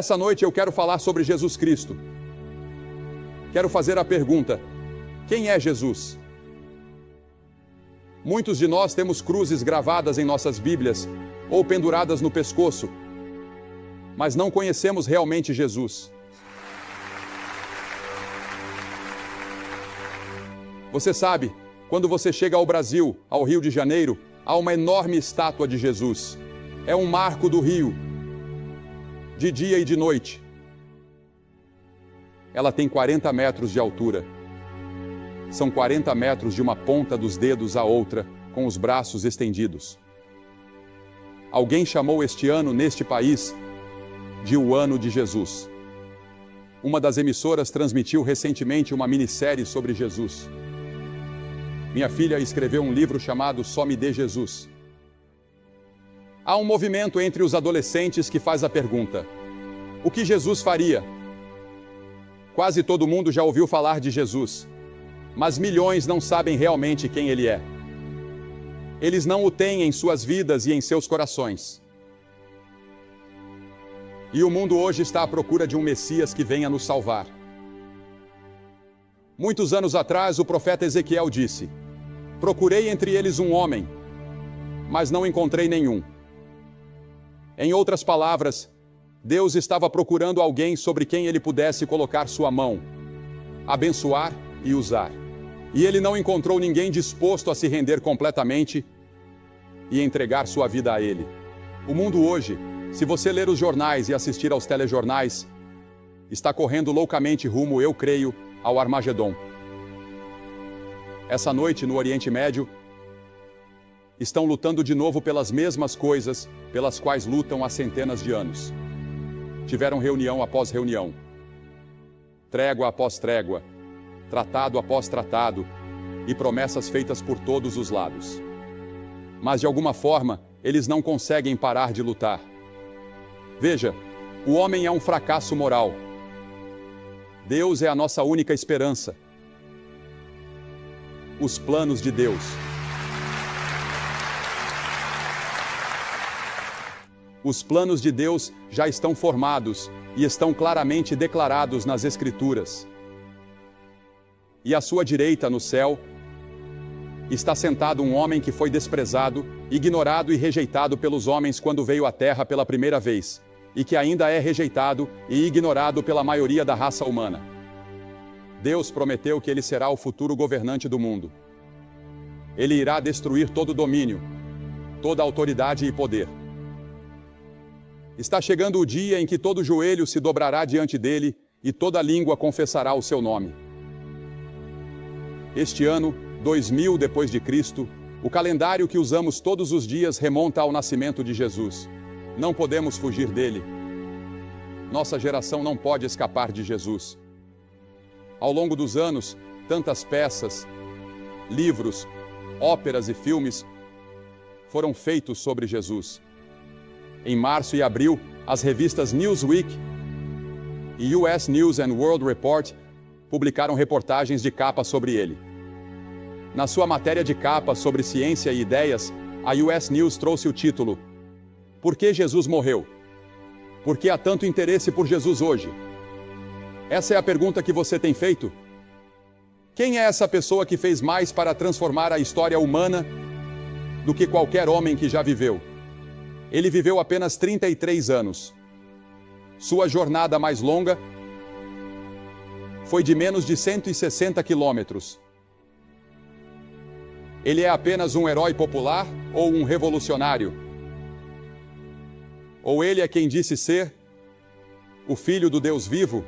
Essa noite eu quero falar sobre Jesus Cristo. Quero fazer a pergunta: quem é Jesus? Muitos de nós temos cruzes gravadas em nossas Bíblias ou penduradas no pescoço, mas não conhecemos realmente Jesus. Você sabe, quando você chega ao Brasil, ao Rio de Janeiro, há uma enorme estátua de Jesus. É um marco do Rio, de dia e de noite. Ela tem 40 metros de altura. São 40 metros de uma ponta dos dedos à outra, com os braços estendidos. Alguém chamou este ano, neste país, de o Ano de Jesus. Uma das emissoras transmitiu recentemente uma minissérie sobre Jesus. Minha filha escreveu um livro chamado Só Me Dê Jesus. Há um movimento entre os adolescentes que faz a pergunta: o que Jesus faria? Quase todo mundo já ouviu falar de Jesus, mas milhões não sabem realmente quem ele é. Eles não o têm em suas vidas e em seus corações. E o mundo hoje está à procura de um Messias que venha nos salvar. Muitos anos atrás, o profeta Ezequiel disse: procurei entre eles um homem, mas não encontrei nenhum. Em outras palavras, Deus estava procurando alguém sobre quem ele pudesse colocar sua mão, abençoar e usar. E ele não encontrou ninguém disposto a se render completamente e entregar sua vida a ele. O mundo hoje, se você ler os jornais e assistir aos telejornais, está correndo loucamente rumo, eu creio, ao Armagedon. Essa noite, no Oriente Médio, estão lutando de novo pelas mesmas coisas pelas quais lutam há centenas de anos. Tiveram reunião após reunião, trégua após trégua, tratado após tratado e promessas feitas por todos os lados. Mas de alguma forma, eles não conseguem parar de lutar. Veja, o homem é um fracasso moral. Deus é a nossa única esperança. Os planos de Deus. Os planos de Deus já estão formados e estão claramente declarados nas Escrituras. E à sua direita, no céu, está sentado um homem que foi desprezado, ignorado e rejeitado pelos homens quando veio à Terra pela primeira vez, e que ainda é rejeitado e ignorado pela maioria da raça humana. Deus prometeu que ele será o futuro governante do mundo. Ele irá destruir todo domínio, toda autoridade e poder. Está chegando o dia em que todo joelho se dobrará diante dele e toda língua confessará o seu nome. Este ano, 2000 depois de Cristo, o calendário que usamos todos os dias remonta ao nascimento de Jesus. Não podemos fugir dele. Nossa geração não pode escapar de Jesus. Ao longo dos anos, tantas peças, livros, óperas e filmes foram feitos sobre Jesus. Em março e abril, as revistas Newsweek e US News and World Report publicaram reportagens de capa sobre ele. Na sua matéria de capa sobre ciência e ideias, a US News trouxe o título: Por que Jesus morreu? Por que há tanto interesse por Jesus hoje? Essa é a pergunta que você tem feito? Quem é essa pessoa que fez mais para transformar a história humana do que qualquer homem que já viveu? Ele viveu apenas 33 anos. Sua jornada mais longa foi de menos de 160 quilômetros. Ele é apenas um herói popular ou um revolucionário? Ou ele é quem disse ser o Filho do Deus vivo?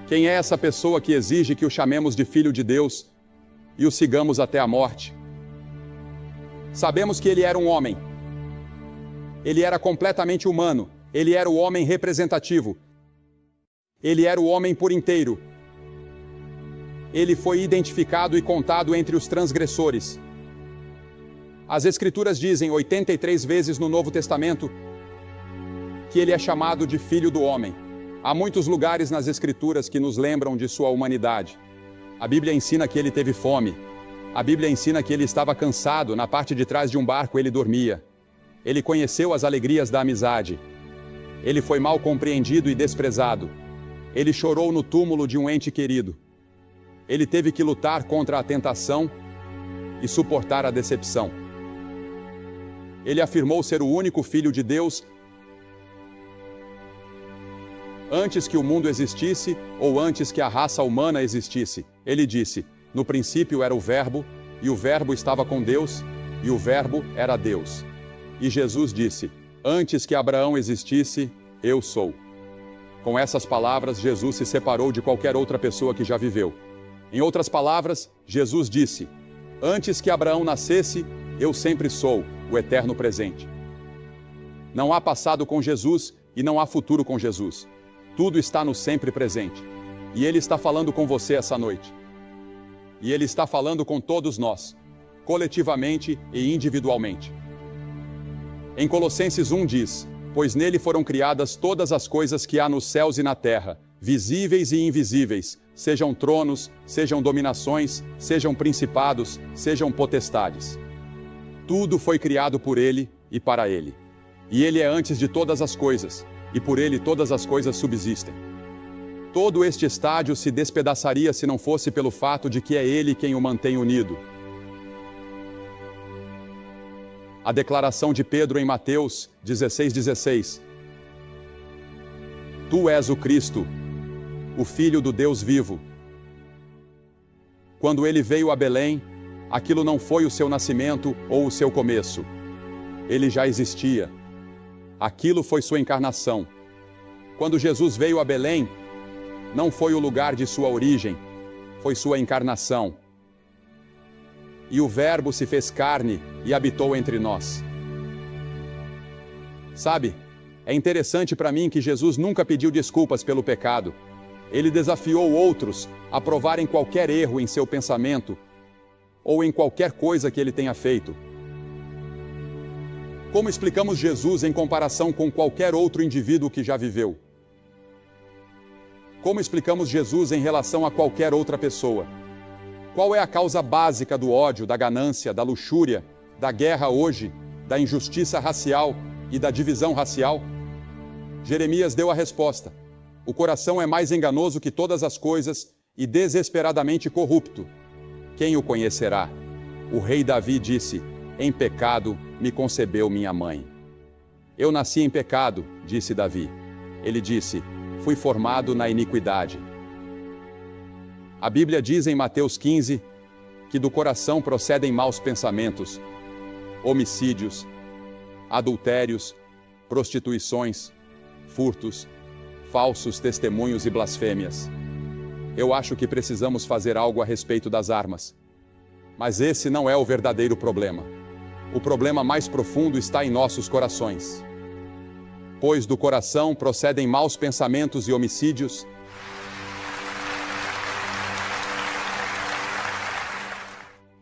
Quem é essa pessoa que exige que o chamemos de Filho de Deus e o sigamos até a morte? Sabemos que ele era um homem. Ele era completamente humano. Ele era o homem representativo. Ele era o homem por inteiro. Ele foi identificado e contado entre os transgressores. As Escrituras dizem 83 vezes no Novo Testamento que ele é chamado de Filho do Homem. Há muitos lugares nas Escrituras que nos lembram de sua humanidade. A Bíblia ensina que ele teve fome. A Bíblia ensina que ele estava cansado, na parte de trás de um barco ele dormia. Ele conheceu as alegrias da amizade. Ele foi mal compreendido e desprezado. Ele chorou no túmulo de um ente querido. Ele teve que lutar contra a tentação e suportar a decepção. Ele afirmou ser o único Filho de Deus antes que o mundo existisse ou antes que a raça humana existisse. Ele disse: no princípio era o Verbo, e o Verbo estava com Deus, e o Verbo era Deus. E Jesus disse: antes que Abraão existisse, eu sou. Com essas palavras, Jesus se separou de qualquer outra pessoa que já viveu. Em outras palavras, Jesus disse: antes que Abraão nascesse, eu sempre sou, o eterno presente. Não há passado com Jesus e não há futuro com Jesus. Tudo está no sempre presente. E Ele está falando com você essa noite. E Ele está falando com todos nós, coletivamente e individualmente. Em Colossenses 1 diz: pois nele foram criadas todas as coisas que há nos céus e na terra, visíveis e invisíveis, sejam tronos, sejam dominações, sejam principados, sejam potestades. Tudo foi criado por Ele e para Ele. E Ele é antes de todas as coisas, e por Ele todas as coisas subsistem. Todo este estádio se despedaçaria se não fosse pelo fato de que é Ele quem o mantém unido. A declaração de Pedro em Mateus 16:16. Tu és o Cristo, o Filho do Deus vivo. Quando Ele veio a Belém, aquilo não foi o seu nascimento ou o seu começo. Ele já existia. Aquilo foi sua encarnação. Quando Jesus veio a Belém, não foi o lugar de sua origem, foi sua encarnação. E o Verbo se fez carne e habitou entre nós. Sabe, é interessante para mim que Jesus nunca pediu desculpas pelo pecado. Ele desafiou outros a provarem qualquer erro em seu pensamento ou em qualquer coisa que ele tenha feito. Como explicamos Jesus em comparação com qualquer outro indivíduo que já viveu? Como explicamos Jesus em relação a qualquer outra pessoa? Qual é a causa básica do ódio, da ganância, da luxúria, da guerra hoje, da injustiça racial e da divisão racial? Jeremias deu a resposta. O coração é mais enganoso que todas as coisas e desesperadamente corrupto. Quem o conhecerá? O rei Davi disse: em pecado me concebeu minha mãe. Eu nasci em pecado, disse Davi. Ele disse: fui formado na iniquidade. A Bíblia diz em Mateus 15 que do coração procedem maus pensamentos, homicídios, adultérios, prostituições, furtos, falsos testemunhos e blasfêmias. Eu acho que precisamos fazer algo a respeito das armas. Mas esse não é o verdadeiro problema. O problema mais profundo está em nossos corações. Pois do coração procedem maus pensamentos e homicídios,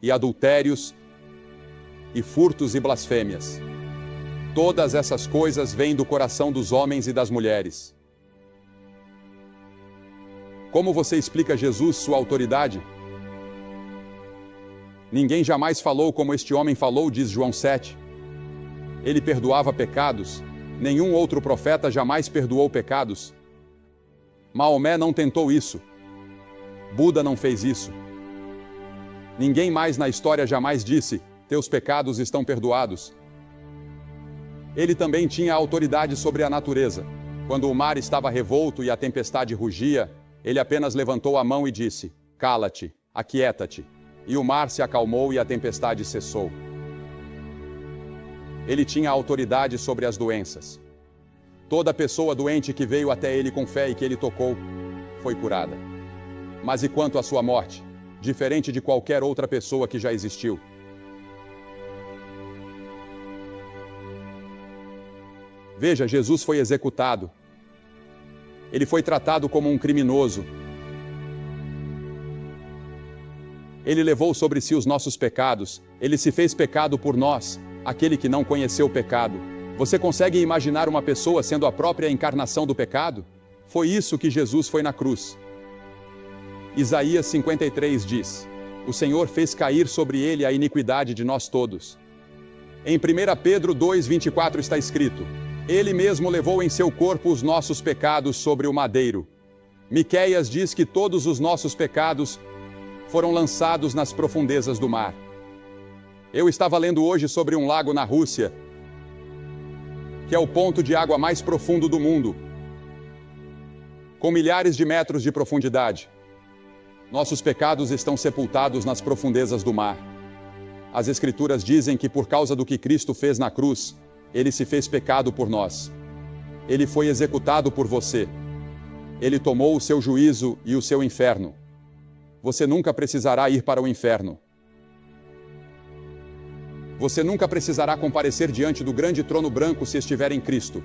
e adultérios, e furtos e blasfêmias. Todas essas coisas vêm do coração dos homens e das mulheres. Como você explica Jesus, sua autoridade? Ninguém jamais falou como este homem falou, diz João 7. Ele perdoava pecados. Nenhum outro profeta jamais perdoou pecados. Maomé não tentou isso. Buda não fez isso. Ninguém mais na história jamais disse: teus pecados estão perdoados. Ele também tinha autoridade sobre a natureza. Quando o mar estava revolto e a tempestade rugia, ele apenas levantou a mão e disse: cala-te, aquieta-te. E o mar se acalmou e a tempestade cessou. Ele tinha autoridade sobre as doenças. Toda pessoa doente que veio até ele com fé e que ele tocou, foi curada. Mas e quanto à sua morte? Diferente de qualquer outra pessoa que já existiu. Veja, Jesus foi executado. Ele foi tratado como um criminoso. Ele levou sobre si os nossos pecados. Ele se fez pecado por nós, aquele que não conheceu o pecado. Você consegue imaginar uma pessoa sendo a própria encarnação do pecado? Foi isso que Jesus foi na cruz. Isaías 53 diz: o Senhor fez cair sobre ele a iniquidade de nós todos. Em 1 Pedro 2:24 está escrito: Ele mesmo levou em seu corpo os nossos pecados sobre o madeiro. Miqueias diz que todos os nossos pecados foram lançados nas profundezas do mar. Eu estava lendo hoje sobre um lago na Rússia, que é o ponto de água mais profundo do mundo, com milhares de metros de profundidade. Nossos pecados estão sepultados nas profundezas do mar. As Escrituras dizem que por causa do que Cristo fez na cruz, Ele se fez pecado por nós. Ele foi executado por você. Ele tomou o seu juízo e o seu inferno. Você nunca precisará ir para o inferno. Você nunca precisará comparecer diante do grande trono branco se estiver em Cristo.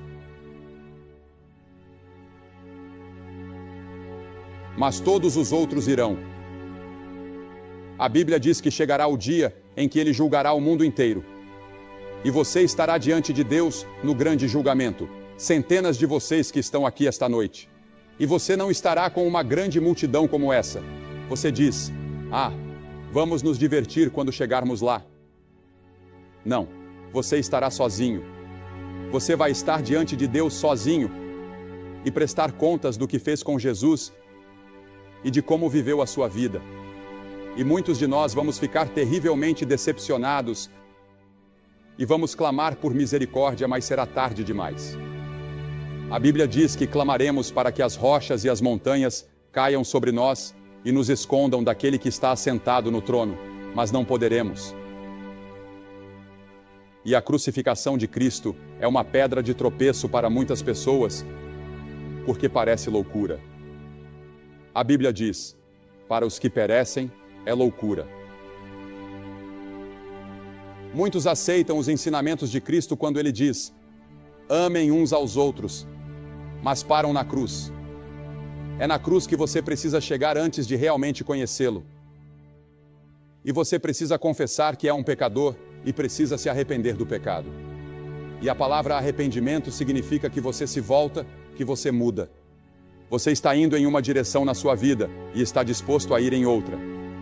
Mas todos os outros irão. A Bíblia diz que chegará o dia em que Ele julgará o mundo inteiro. E você estará diante de Deus no grande julgamento. Centenas de vocês que estão aqui esta noite. E você não estará com uma grande multidão como essa. Você diz: vamos nos divertir quando chegarmos lá. Não, você estará sozinho. Você vai estar diante de Deus sozinho e prestar contas do que fez com Jesus e de como viveu a sua vida. E muitos de nós vamos ficar terrivelmente decepcionados e vamos clamar por misericórdia, mas será tarde demais. A Bíblia diz que clamaremos para que as rochas e as montanhas caiam sobre nós e nos escondam daquele que está assentado no trono, mas não poderemos. E a crucificação de Cristo é uma pedra de tropeço para muitas pessoas, porque parece loucura. A Bíblia diz: para os que perecem, é loucura. Muitos aceitam os ensinamentos de Cristo quando Ele diz: amem uns aos outros, mas param na cruz. É na cruz que você precisa chegar antes de realmente conhecê-lo. E você precisa confessar que é um pecador e precisa se arrepender do pecado. E a palavra arrependimento significa que você se volta, que você muda. Você está indo em uma direção na sua vida e está disposto a ir em outra.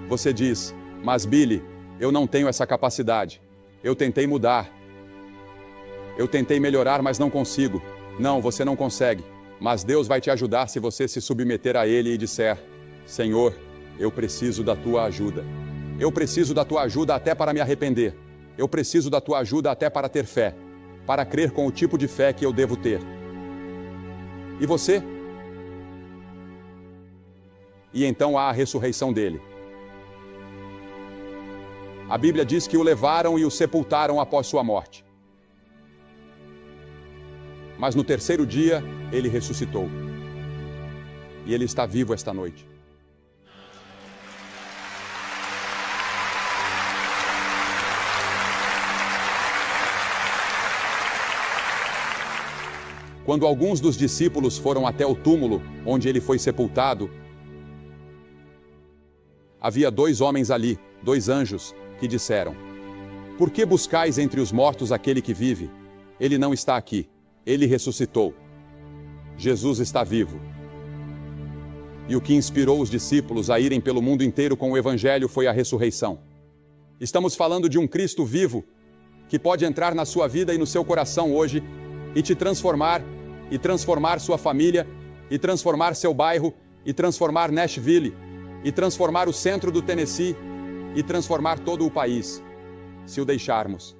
Você diz: mas Billy, eu não tenho essa capacidade. Eu tentei mudar. Eu tentei melhorar, mas não consigo. Não, você não consegue. Mas Deus vai te ajudar se você se submeter a Ele e disser: Senhor, eu preciso da Tua ajuda. Eu preciso da Tua ajuda até para me arrepender. Eu preciso da Tua ajuda até para ter fé, para crer com o tipo de fé que eu devo ter. E você? E então há a ressurreição dele. A Bíblia diz que o levaram e o sepultaram após sua morte. Mas no terceiro dia, ele ressuscitou. E ele está vivo esta noite. Quando alguns dos discípulos foram até o túmulo onde ele foi sepultado, havia 2 homens ali, 2 anjos, que disseram: por que buscais entre os mortos aquele que vive? Ele não está aqui, ele ressuscitou. Jesus está vivo. E o que inspirou os discípulos a irem pelo mundo inteiro com o Evangelho foi a ressurreição. Estamos falando de um Cristo vivo, que pode entrar na sua vida e no seu coração hoje, e te transformar, e transformar sua família, e transformar seu bairro, e transformar Nashville, e transformar o centro do Tennessee, e transformar todo o país, se o deixarmos.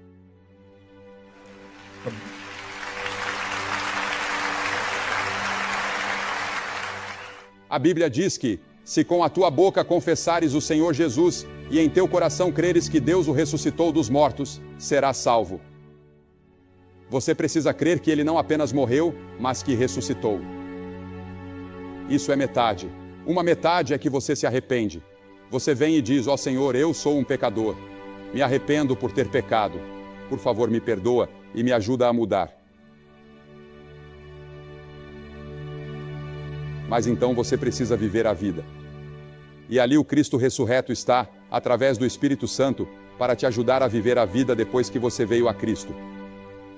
A Bíblia diz que, se com a tua boca confessares o Senhor Jesus, e em teu coração creres que Deus o ressuscitou dos mortos, serás salvo. Você precisa crer que ele não apenas morreu, mas que ressuscitou. Isso é metade. Uma metade é que você se arrepende. Você vem e diz: ó Senhor, eu sou um pecador. Me arrependo por ter pecado. Por favor, me perdoa e me ajuda a mudar. Mas então você precisa viver a vida. E ali o Cristo ressurreto está, através do Espírito Santo, para te ajudar a viver a vida depois que você veio a Cristo.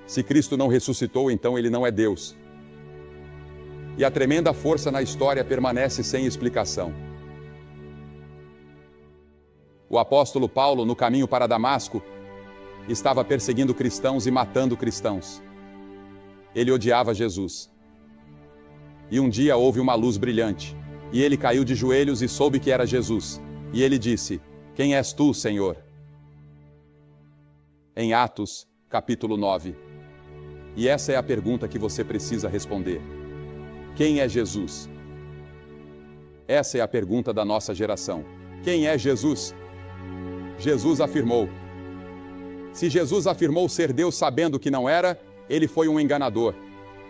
Se Cristo não ressuscitou, então ele não é Deus. E a tremenda força na história permanece sem explicação. O apóstolo Paulo, no caminho para Damasco, estava perseguindo cristãos e matando cristãos. Ele odiava Jesus. E um dia houve uma luz brilhante, e ele caiu de joelhos e soube que era Jesus. E ele disse: "Quem és tu, Senhor?" Em Atos, capítulo 9. E essa é a pergunta que você precisa responder. Quem é Jesus? Essa é a pergunta da nossa geração. Quem é Jesus? Jesus afirmou. Se Jesus afirmou ser Deus sabendo que não era, ele foi um enganador.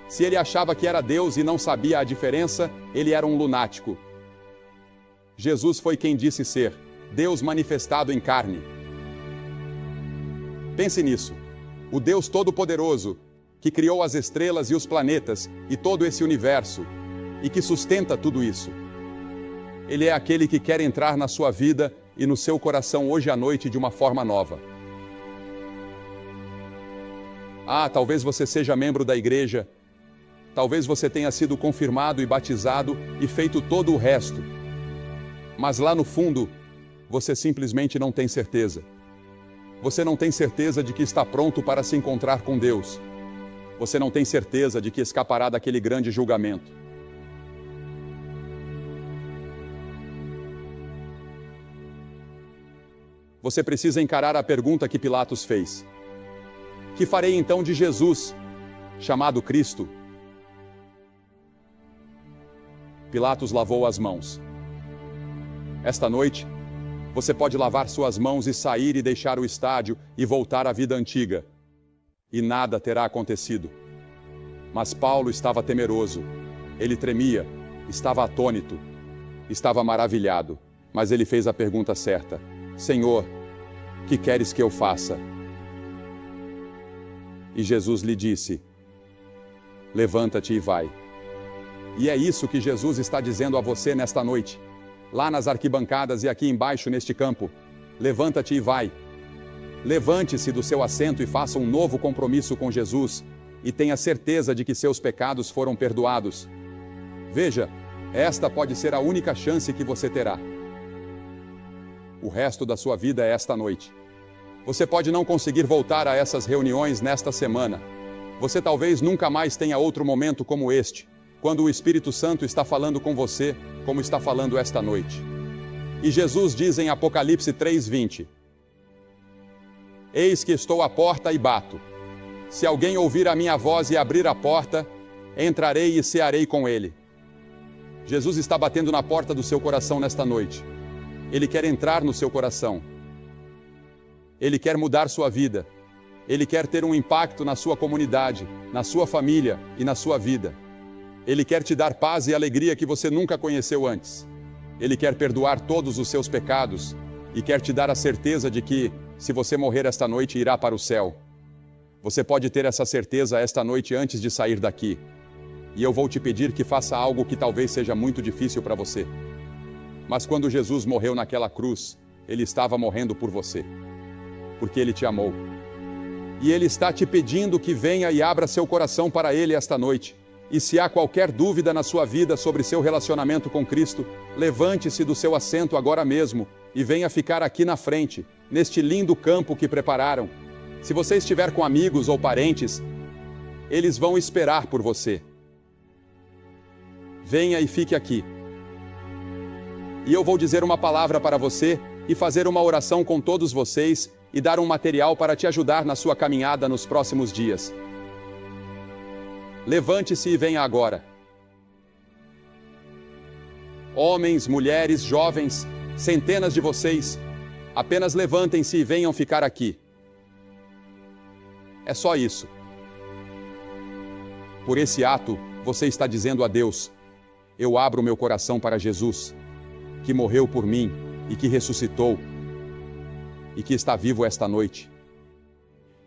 Se ele achava que era Deus e não sabia a diferença, ele era um lunático. Jesus foi quem disse ser Deus manifestado em carne. Pense nisso. O Deus Todo-Poderoso, que criou as estrelas e os planetas e todo esse universo, e que sustenta tudo isso. Ele é aquele que quer entrar na sua vida e no seu coração hoje à noite de uma forma nova. Talvez você seja membro da igreja, talvez você tenha sido confirmado e batizado e feito todo o resto, mas lá no fundo, você simplesmente não tem certeza. Você não tem certeza de que está pronto para se encontrar com Deus. Você não tem certeza de que escapará daquele grande julgamento. Você precisa encarar a pergunta que Pilatos fez. Que farei então de Jesus, chamado Cristo? Pilatos lavou as mãos. Esta noite, você pode lavar suas mãos e sair e deixar o estádio e voltar à vida antiga. E nada terá acontecido. Mas Paulo estava temeroso. Ele tremia, estava atônito, estava maravilhado. Mas ele fez a pergunta certa. Senhor, que queres que eu faça? E Jesus lhe disse: levanta-te e vai. E é isso que Jesus está dizendo a você nesta noite. Lá nas arquibancadas e aqui embaixo neste campo. Levanta-te e vai. Levante-se do seu assento e faça um novo compromisso com Jesus. E tenha certeza de que seus pecados foram perdoados. Veja, esta pode ser a única chance que você terá. O resto da sua vida é esta noite. Você pode não conseguir voltar a essas reuniões nesta semana. Você talvez nunca mais tenha outro momento como este, quando o Espírito Santo está falando com você, como está falando esta noite. E Jesus diz em Apocalipse 3:20: Eis que estou à porta e bato. Se alguém ouvir a minha voz e abrir a porta, entrarei e cearei com ele. Jesus está batendo na porta do seu coração nesta noite. Ele quer entrar no seu coração. Ele quer mudar sua vida. Ele quer ter um impacto na sua comunidade, na sua família e na sua vida. Ele quer te dar paz e alegria que você nunca conheceu antes. Ele quer perdoar todos os seus pecados e quer te dar a certeza de que, se você morrer esta noite, irá para o céu. Você pode ter essa certeza esta noite antes de sair daqui. E eu vou te pedir que faça algo que talvez seja muito difícil para você. Mas quando Jesus morreu naquela cruz, Ele estava morrendo por você. Porque Ele te amou. E Ele está te pedindo que venha e abra seu coração para Ele esta noite. E se há qualquer dúvida na sua vida sobre seu relacionamento com Cristo, levante-se do seu assento agora mesmo e venha ficar aqui na frente, neste lindo campo que prepararam. Se você estiver com amigos ou parentes, eles vão esperar por você. Venha e fique aqui. E eu vou dizer uma palavra para você e fazer uma oração com todos vocês e dar um material para te ajudar na sua caminhada nos próximos dias. Levante-se e venha agora. Homens, mulheres, jovens, centenas de vocês, apenas levantem-se e venham ficar aqui. É só isso. Por esse ato, você está dizendo a Deus: eu abro meu coração para Jesus, que morreu por mim e que ressuscitou e que está vivo esta noite.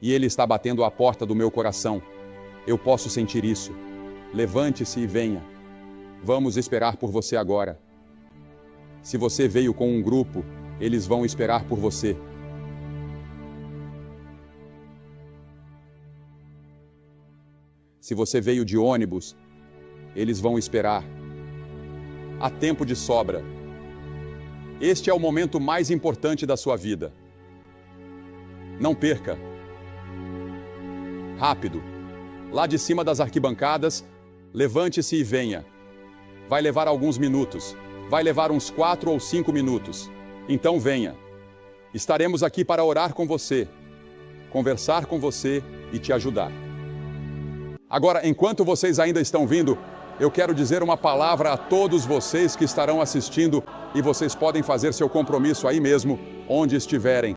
E Ele está batendo à porta do meu coração. Eu posso sentir isso. Levante-se e venha. Vamos esperar por você agora. Se você veio com um grupo, eles vão esperar por você. Se você veio de ônibus, eles vão esperar. Há tempo de sobra. Este é o momento mais importante da sua vida. Não perca. Rápido. lá de cima das arquibancadas, levante-se e venha. Vai levar alguns minutos. Vai levar uns 4 ou 5 minutos. Então venha. Estaremos aqui para orar com você, conversar com você e te ajudar. Agora, enquanto vocês ainda estão vindo, eu quero dizer uma palavra a todos vocês que estarão assistindo e vocês podem fazer seu compromisso aí mesmo, onde estiverem.